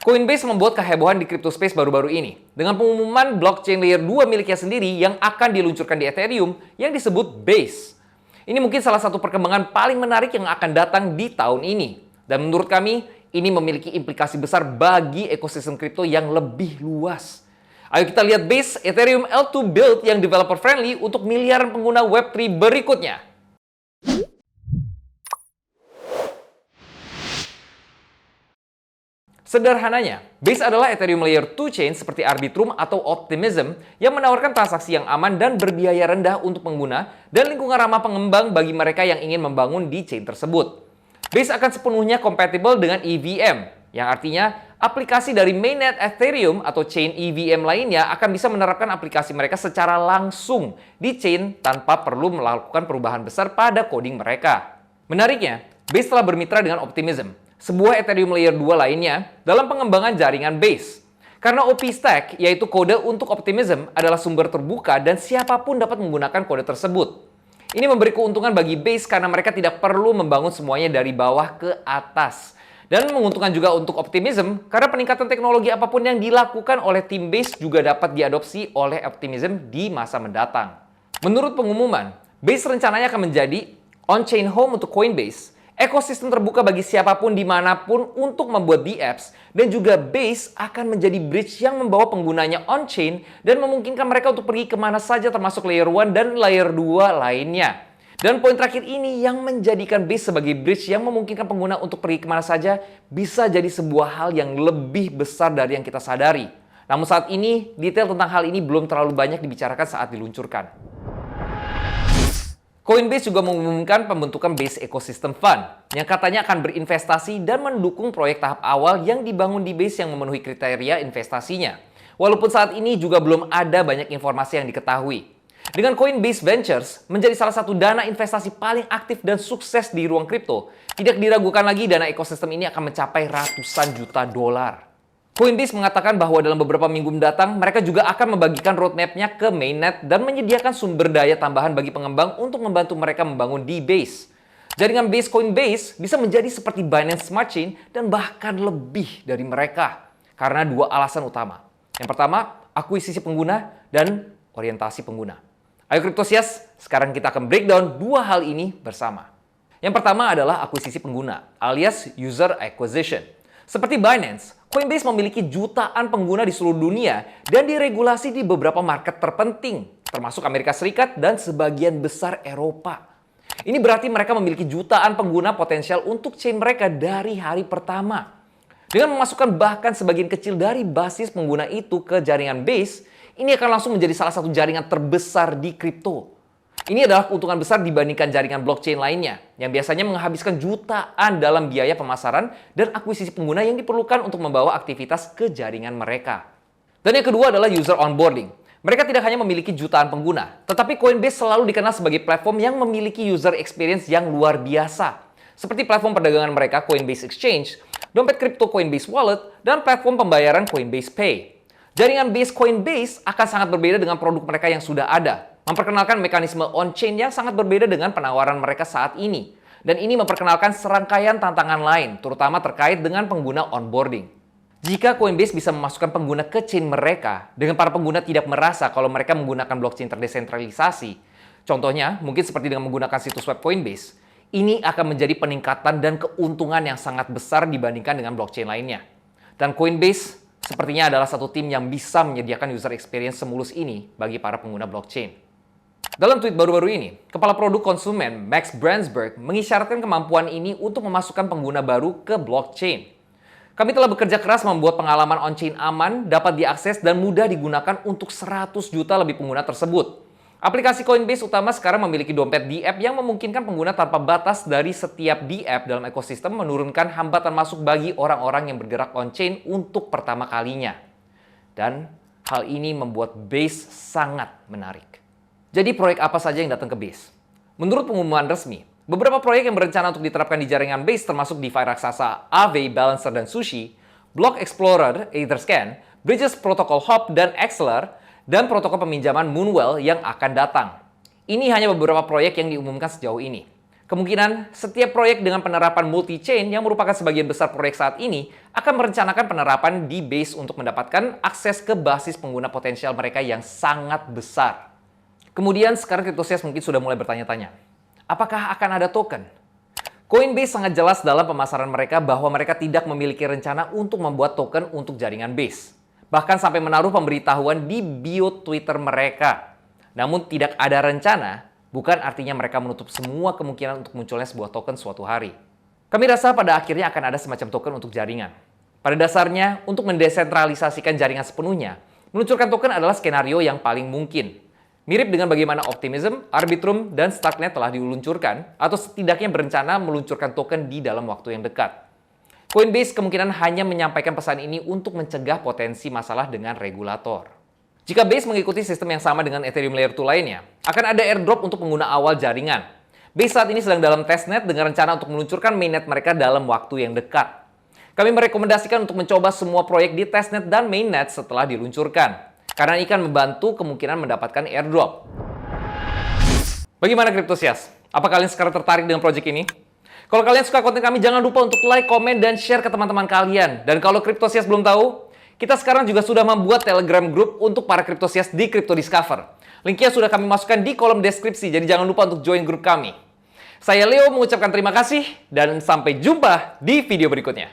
Coinbase membuat kehebohan di crypto space baru-baru ini dengan pengumuman blockchain layer 2 miliknya sendiri yang akan diluncurkan di Ethereum yang disebut Base. Ini mungkin salah satu perkembangan paling menarik yang akan datang di tahun ini. Dan menurut kami, ini memiliki implikasi besar bagi ekosistem kripto yang lebih luas. Ayo kita lihat Base Ethereum L2 build yang developer friendly untuk miliaran pengguna Web3 berikutnya. Sederhananya, Base adalah Ethereum Layer 2 chain seperti Arbitrum atau Optimism yang menawarkan transaksi yang aman dan berbiaya rendah untuk pengguna dan lingkungan ramah pengembang bagi mereka yang ingin membangun di chain tersebut. Base akan sepenuhnya kompatibel dengan EVM, yang artinya aplikasi dari mainnet Ethereum atau chain EVM lainnya akan bisa menerapkan aplikasi mereka secara langsung di chain tanpa perlu melakukan perubahan besar pada coding mereka. Menariknya, Base telah bermitra dengan Optimism, sebuah Ethereum Layer 2 lainnya dalam pengembangan jaringan Base. Karena OP-Stack, yaitu kode untuk Optimism, adalah sumber terbuka dan siapapun dapat menggunakan kode tersebut. Ini memberi keuntungan bagi Base karena mereka tidak perlu membangun semuanya dari bawah ke atas. Dan menguntungkan juga untuk Optimism karena peningkatan teknologi apapun yang dilakukan oleh tim Base juga dapat diadopsi oleh Optimism di masa mendatang. Menurut pengumuman, Base rencananya akan menjadi on-chain home untuk Coinbase, ekosistem terbuka bagi siapapun dimanapun untuk membuat dApps, dan juga Base akan menjadi bridge yang membawa penggunanya on-chain dan memungkinkan mereka untuk pergi kemana saja termasuk Layer 1 dan Layer 2 lainnya. Dan poin terakhir ini yang menjadikan Base sebagai bridge yang memungkinkan pengguna untuk pergi kemana saja bisa jadi sebuah hal yang lebih besar dari yang kita sadari. Namun saat ini, detail tentang hal ini belum terlalu banyak dibicarakan saat diluncurkan. Coinbase juga mengumumkan pembentukan Base Ecosystem Fund yang katanya akan berinvestasi dan mendukung proyek tahap awal yang dibangun di Base yang memenuhi kriteria investasinya. Walaupun saat ini juga belum ada banyak informasi yang diketahui. Dengan Coinbase Ventures menjadi salah satu dana investasi paling aktif dan sukses di ruang kripto, tidak diragukan lagi dana ekosistem ini akan mencapai ratusan juta dolar. Coinbase mengatakan bahwa dalam beberapa minggu mendatang, mereka juga akan membagikan roadmap-nya ke mainnet dan menyediakan sumber daya tambahan bagi pengembang untuk membantu mereka membangun di Base. Jaringan Base Coinbase bisa menjadi seperti Binance Smart Chain dan bahkan lebih dari mereka. Karena dua alasan utama. Yang pertama, akuisisi pengguna dan orientasi pengguna. Ayo Cryptosias, sekarang kita akan breakdown dua hal ini bersama. Yang pertama adalah akuisisi pengguna, alias user acquisition. Seperti Binance, Coinbase memiliki jutaan pengguna di seluruh dunia dan diregulasi di beberapa market terpenting, termasuk Amerika Serikat dan sebagian besar Eropa. Ini berarti mereka memiliki jutaan pengguna potensial untuk chain mereka dari hari pertama. Dengan memasukkan bahkan sebagian kecil dari basis pengguna itu ke jaringan Base, ini akan langsung menjadi salah satu jaringan terbesar di kripto. Ini adalah keuntungan besar dibandingkan jaringan blockchain lainnya, yang biasanya menghabiskan jutaan dalam biaya pemasaran dan akuisisi pengguna yang diperlukan untuk membawa aktivitas ke jaringan mereka. Dan yang kedua adalah user onboarding. Mereka tidak hanya memiliki jutaan pengguna, tetapi Coinbase selalu dikenal sebagai platform yang memiliki user experience yang luar biasa. Seperti platform perdagangan mereka Coinbase Exchange, dompet kripto Coinbase Wallet, dan platform pembayaran Coinbase Pay. Jaringan Base Coinbase akan sangat berbeda dengan produk mereka yang sudah ada, memperkenalkan mekanisme on-chain yang sangat berbeda dengan penawaran mereka saat ini. Dan ini memperkenalkan serangkaian tantangan lain, terutama terkait dengan pengguna onboarding. Jika Coinbase bisa memasukkan pengguna ke chain mereka, dengan para pengguna tidak merasa kalau mereka menggunakan blockchain terdesentralisasi, contohnya mungkin seperti dengan menggunakan situs web Coinbase, ini akan menjadi peningkatan dan keuntungan yang sangat besar dibandingkan dengan blockchain lainnya. Dan Coinbase sepertinya adalah satu tim yang bisa menyediakan user experience semulus ini bagi para pengguna blockchain. Dalam tweet baru-baru ini, Kepala Produk Konsumen Max Brandsburg mengisyaratkan kemampuan ini untuk memasukkan pengguna baru ke blockchain. Kami telah bekerja keras membuat pengalaman on-chain aman, dapat diakses, dan mudah digunakan untuk 100 juta lebih pengguna tersebut. Aplikasi Coinbase utama sekarang memiliki dompet dApp yang memungkinkan pengguna tanpa batas dari setiap dApp dalam ekosistem menurunkan hambatan masuk bagi orang-orang yang bergerak on-chain untuk pertama kalinya. Dan hal ini membuat Base sangat menarik. Jadi proyek apa saja yang datang ke Base? Menurut pengumuman resmi, beberapa proyek yang berencana untuk diterapkan di jaringan Base termasuk DeFi raksasa Aave, Balancer, dan Sushi, Block Explorer, Etherscan, Bridges Protocol Hub, dan Axelar, dan protokol peminjaman Moonwell yang akan datang. Ini hanya beberapa proyek yang diumumkan sejauh ini. Kemungkinan setiap proyek dengan penerapan multi-chain yang merupakan sebagian besar proyek saat ini akan merencanakan penerapan di Base untuk mendapatkan akses ke basis pengguna potensial mereka yang sangat besar. Kemudian sekarang Cryptosias mungkin sudah mulai bertanya-tanya, apakah akan ada token? Coinbase sangat jelas dalam pemasaran mereka bahwa mereka tidak memiliki rencana untuk membuat token untuk jaringan Base. Bahkan sampai menaruh pemberitahuan di bio Twitter mereka. Namun tidak ada rencana bukan artinya mereka menutup semua kemungkinan untuk munculnya sebuah token suatu hari. Kami rasa pada akhirnya akan ada semacam token untuk jaringan. Pada dasarnya, untuk mendesentralisasikan jaringan sepenuhnya, meluncurkan token adalah skenario yang paling mungkin. Mirip dengan bagaimana Optimism, Arbitrum, dan Starknet telah diluncurkan, atau setidaknya berencana meluncurkan token di dalam waktu yang dekat. Coinbase kemungkinan hanya menyampaikan pesan ini untuk mencegah potensi masalah dengan regulator. Jika Base mengikuti sistem yang sama dengan Ethereum Layer 2 lainnya, akan ada airdrop untuk pengguna awal jaringan. Base saat ini sedang dalam testnet dengan rencana untuk meluncurkan mainnet mereka dalam waktu yang dekat. Kami merekomendasikan untuk mencoba semua proyek di testnet dan mainnet setelah diluncurkan, karena ini akan membantu kemungkinan mendapatkan airdrop. Bagaimana Cryptosias? Apa kalian sekarang tertarik dengan proyek ini? Kalau kalian suka konten kami, jangan lupa untuk like, komen, dan share ke teman-teman kalian. Dan kalau Cryptosias belum tahu, kita sekarang juga sudah membuat Telegram Group untuk para Cryptosias di Crypto Discover. Linknya sudah kami masukkan di kolom deskripsi, jadi jangan lupa untuk join grup kami. Saya Leo mengucapkan terima kasih, dan sampai jumpa di video berikutnya.